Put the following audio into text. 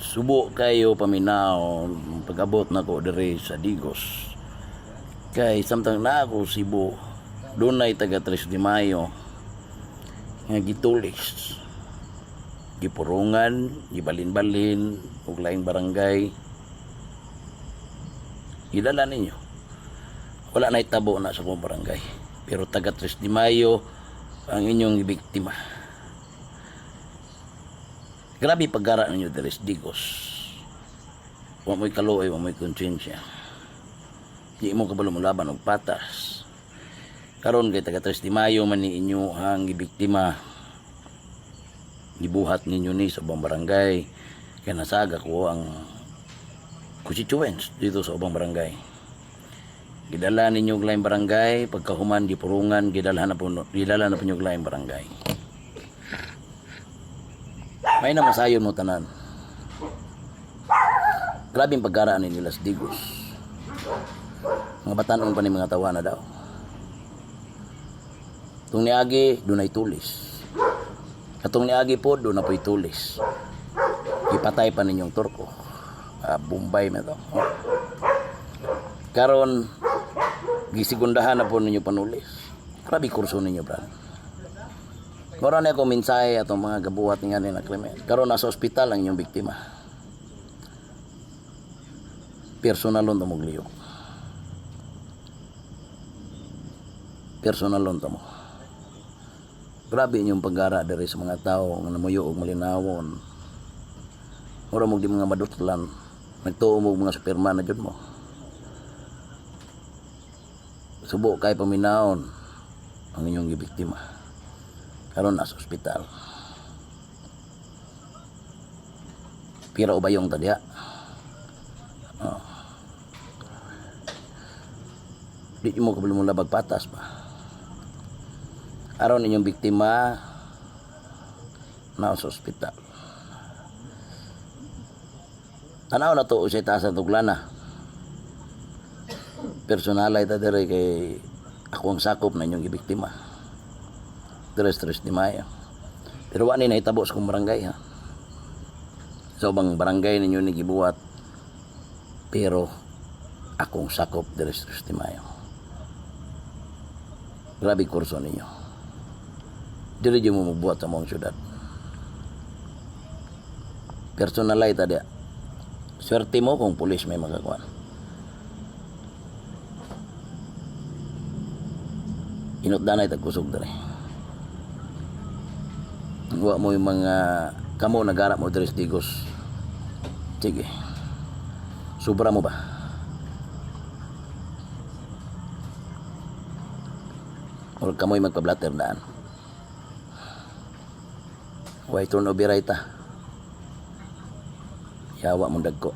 Subo kayo paminaw pag-abot na ko diri sa Digos. Kay samtang na ako Cebu, dunay taga 3 de Mayo nga gitulis, gipurungan, gibalin-balin ug laing barangay. Gidala ninyo. Wala na itabo na sa kong barangay. Pero taga 3 de Mayo ang inyong biktima. Grabe paggara ninyo diri sa Digos. Wa mo'y kaluoy, wa mo'y konsensya. Di mo kabalo mo laban og patas. Karon kay taga 3 de Mayo man ni inyo ang gibiktima. Gibuhat ninyo ni sa ubang barangay. Kaya nasaga ko ang constituents dito sa ubang barangay. Gidala ninyo og laing barangay, pagkahuman gipurungan, gidala na po ninyo og laing barangay. May na masayon mo tanan. Grabing pagkaraan ninyo Las Digos. Mga batanon pa ni mga tawa na daw. Itong niagi, doon ay tulis. Katong niagi po, doon na po'y tulis. Ipatay pa ninyong Turko. Bombay na to. Karon, gisigundahan na po ninyo panulis. Grabe kurso ninyo, brad. Karon na ako minsay atong mga gabuhat nga ni na krimen. Karon nasa ospital ang inyong biktima. Personalon to mo gliyo. Personalon to mo. Grabe inyong paggara diri sa mga tao nga namuyo og malinawon. Mura mo di mga madutlan. Nagtuo mo mga superman na jud mo. Subo kay paminaon ang inyong gibiktima. Karon nasa ospital. Pira ubayong tadiha. Di mo kabalo mo labag patas pa. Aron inyong biktima na sa ospital. Tanaw na to usay taas sa tuglana. Personalay ta dire kay ako ang sakop na inyong gibiktima. Tres de Mayo. Pero wani na hitabo sa kong barangay ha. Sa ubang barangay ninyo ni gibuhat. Pero akong sakop tres de Mayo. Grabe kurso ninyo. Dili di mo magbuhat sa mong syudad. Personalay ta dia. Swerte mo kung pulis may magakuan. Inutdanay tagkusog dere. Wa mo yung mga kamo nagarap mo diri sa Digos. Sige. Sobra mo ba? O kamoy magpa-blatter daan. Way turn obiray ta. Yawa mong dagko.